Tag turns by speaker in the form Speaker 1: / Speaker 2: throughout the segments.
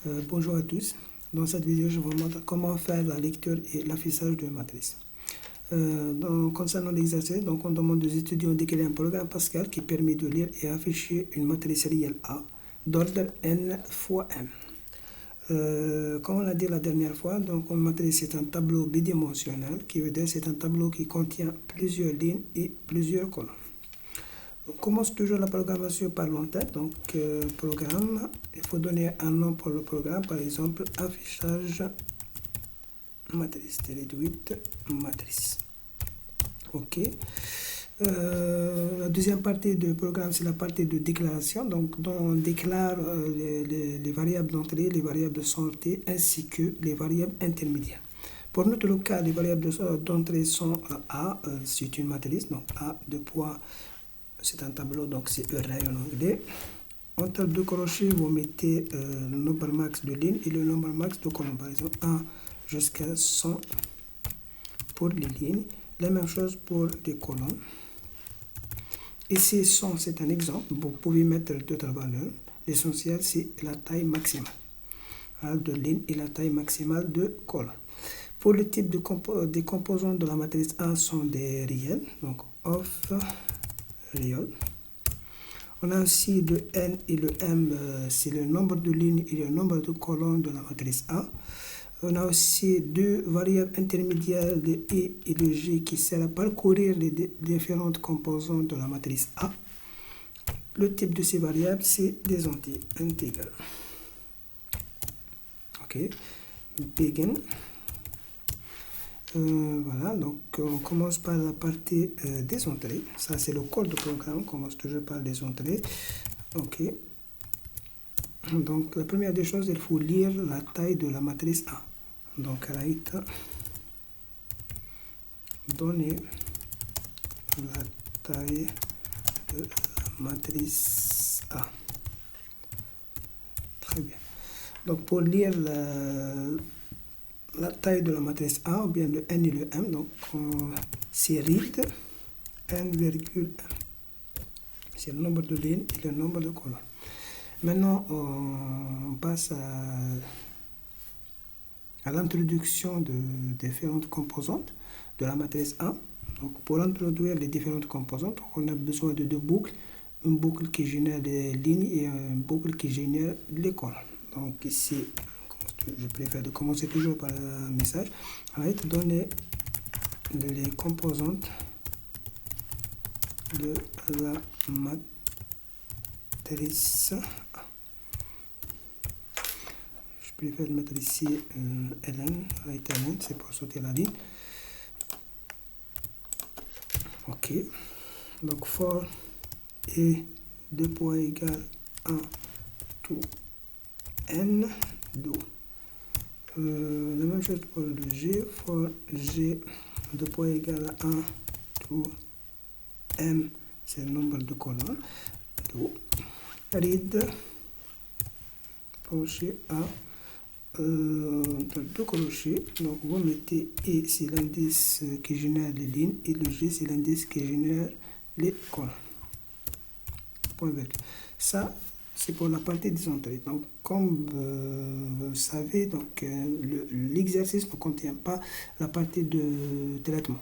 Speaker 1: Bonjour à tous. Dans cette vidéo, je vous montre comment faire la lecture et l'affichage de matrices. Concernant l'exercice, donc on demande aux étudiants de créer un programme Pascal qui permet de lire et afficher une matrice réelle A d'ordre n fois m. Comme on l'a dit la dernière fois, donc une matrice c'est un tableau bidimensionnel qui veut dire c'est un tableau qui contient plusieurs lignes et plusieurs colonnes. On commence toujours la programmation par l'entête. Donc, programme, il faut donner un nom pour le programme, par exemple, affichage matrice, réduite matrice. Ok. La deuxième partie du programme, c'est la partie de déclaration. Donc, on déclare les variables d'entrée, les variables de sortie, ainsi que les variables intermédiaires. Pour notre cas, les variables d'entrée sont A, c'est une matrice, donc A, deux points. C'est un tableau, donc c'est array en anglais. Entre deux crochets, vous mettez le nombre max de lignes et le nombre max de colonnes. Par exemple, 1 jusqu'à 100 pour les lignes. La même chose pour les colonnes. Ici, 100, c'est un exemple. Vous pouvez mettre d'autres valeurs. L'essentiel, c'est la taille maximale de lignes et la taille maximale de colonnes. Pour le type des composants de la matrice A sont des réels. Donc, of réel. On a aussi le n et le m, c'est le nombre de lignes et le nombre de colonnes de la matrice A. On a aussi deux variables intermédiaires, le e et le g, qui servent à parcourir les différentes composantes de la matrice A. Le type de ces variables, c'est des integers. Ok, begin. Voilà, donc on commence par la partie des entrées. Ça, c'est le code du programme. On commence toujours par les entrées. Ok. Donc, la première des choses, il faut lire la taille de la matrice A. Donc, write, donner la taille de la matrice A. Très bien. Donc, pour lire la taille de la matrice A, ou bien le n et le m, donc c'est read n virgule m. C'est le nombre de lignes et le nombre de colonnes. Maintenant, on passe à l'introduction de différentes composantes de la matrice A. Donc, pour introduire les différentes composantes, on a besoin de deux boucles. Une boucle qui génère les lignes et une boucle qui génère les colonnes. Donc, ici, je préfère de commencer toujours par un message. Arrête de donner les composantes de la matrice A. Je préfère mettre ici ln, write ln, c'est pour sauter la ligne. Ok. Donc, for et 2 points égale 1 to n do. La même chose pour le g, for g 2 points égale 1 to m, c'est le nombre de colonnes. Do. Read crochet A, deux crochets. Donc vous mettez E, c'est l'indice qui génère les lignes, et le G, c'est l'indice qui génère les colonnes. Point virgule. Ça, c'est pour la partie des entrées. Donc, comme vous savez, donc l'exercice ne contient pas la partie de traitement.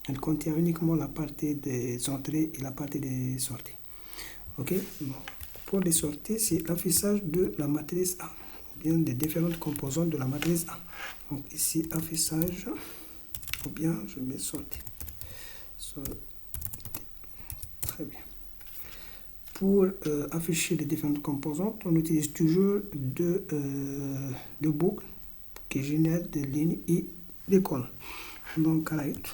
Speaker 1: Elle contient uniquement la partie des entrées et la partie des sorties. Ok. Bon. Pour les sorties, c'est l'affichage de la matrice A, ou bien des différentes composantes de la matrice A. Donc ici, affichage, ou bien je mets sortie. Très bien. Pour afficher les différentes composantes, on utilise toujours deux boucles qui génèrent des lignes et des colonnes. Donc, write.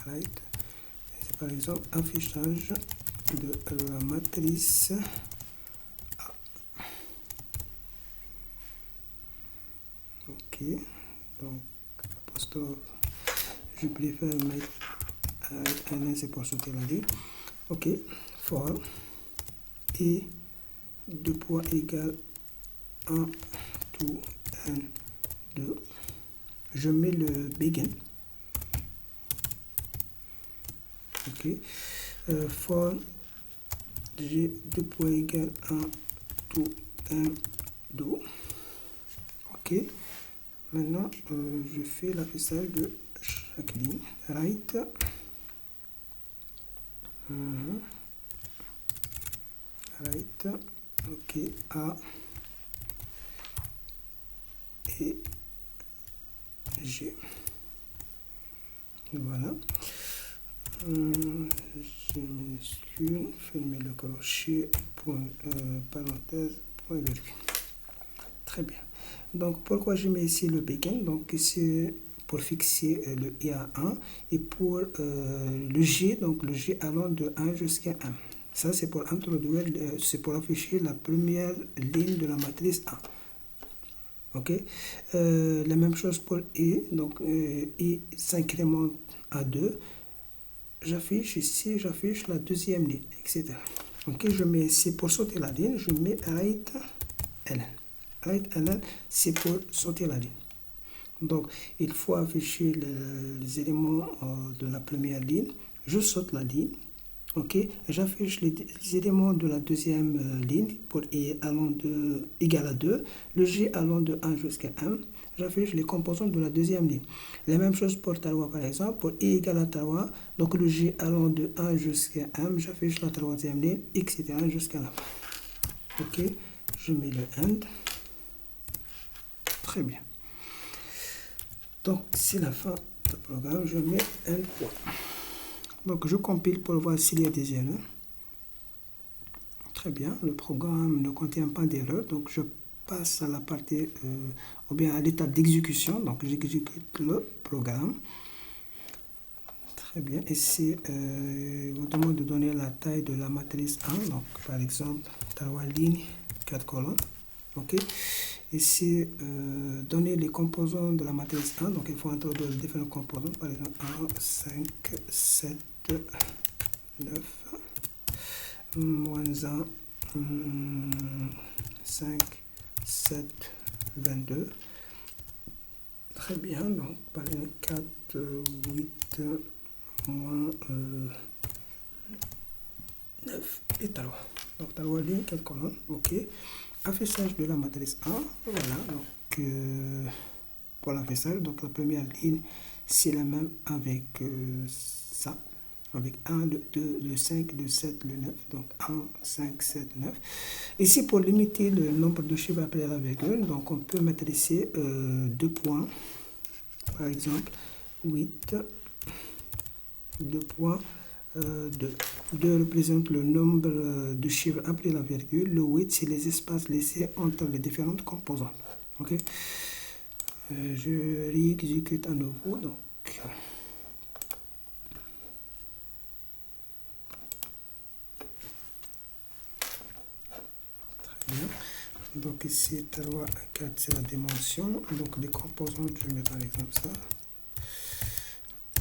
Speaker 1: C'est par exemple affichage de la matrice A. Ok, donc apostrophe, je préfère mettre un c'est pour sauter la ligne. Ok, for et 2 points égale 1 to n 2. Je mets le begin. Ok, for g 2 points égale 1 to 1, Do. Ok. Maintenant, je fais l'affichage de chaque ligne. Right. Right. Ok. A et G. Voilà. Je minuscule, fermer le crochet, point, parenthèse, point virgule. Très bien. Donc, pourquoi je mets ici le begin? Donc, c'est pour fixer le I à 1 et pour le G, donc le G allant de 1 jusqu'à 1. Ça, c'est pour introduire, c'est pour afficher la première ligne de la matrice A. Ok. La même chose pour I. Donc, I s'incrémente à 2. J'affiche ici, j'affiche la deuxième ligne, etc. Ok, je mets ici pour sauter la ligne, je mets right ln. Right ln, c'est pour sauter la ligne. Donc, il faut afficher les éléments de la première ligne. Je saute la ligne. Ok, j'affiche les éléments de la deuxième ligne pour I allant de égal à 2, le G allant de 1 jusqu'à 1. J'affiche les composants de la deuxième ligne. La même chose pour Taroua par exemple, pour I égale à Taroua, donc le G allant de 1 jusqu'à 1, j'affiche la troisième ligne, etc. jusqu'à la fin. Ok, je mets le end. Très bien. Donc, c'est la fin du programme. Je mets un point. Donc, je compile pour voir s'il y a des erreurs. Très bien. Le programme ne contient pas d'erreur. Donc, je passe à la partie, ou bien à l'étape d'exécution. Donc, j'exécute le programme. Très bien. Ici, on demande de donner la taille de la matrice 1. Donc, par exemple, 3 lignes, 4 colonnes. OK. Ici, donner les composants de la matrice 1. Donc, il faut introduire les différents composants. Par exemple, 1, 5, 7, 9, moins 1, 5, 7, 22. Très bien. Donc, par exemple, 4, 8, moins 9 et 3. Donc, 3 lignes, 4 colonnes. OK. Affichage de la matrice 1. Voilà. Donc, pour l'affichage, donc la première ligne, c'est la même avec ça. Avec 1, le 2, le 5, le 7, le 9. Donc 1, 5, 7, 9. Ici, pour limiter le nombre de chiffres après la virgule, donc on peut mettre ici 2 points. Par exemple, 8, 2 points, 2. 2 représente le nombre de chiffres après la virgule. Le 8, c'est les espaces laissés entre les différentes composantes. Ok. Je réexécute à nouveau. Donc, donc ici 3 à 4 c'est la dimension, donc les composants je mets par exemple ça.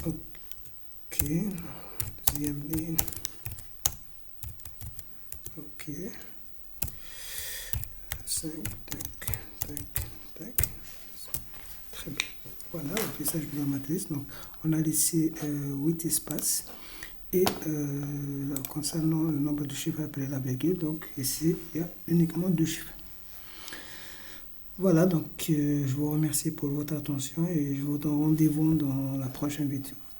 Speaker 1: Ok, deuxième ligne. Ok, 5, tac, tac, tac. Très bien. Voilà l'affichage de la matrice. Donc on a laissé 8 espaces. Et concernant le nombre de chiffres après la virgule, donc ici il y a uniquement 2 chiffres. Voilà, donc je vous remercie pour votre attention et je vous donne rendez-vous dans la prochaine vidéo.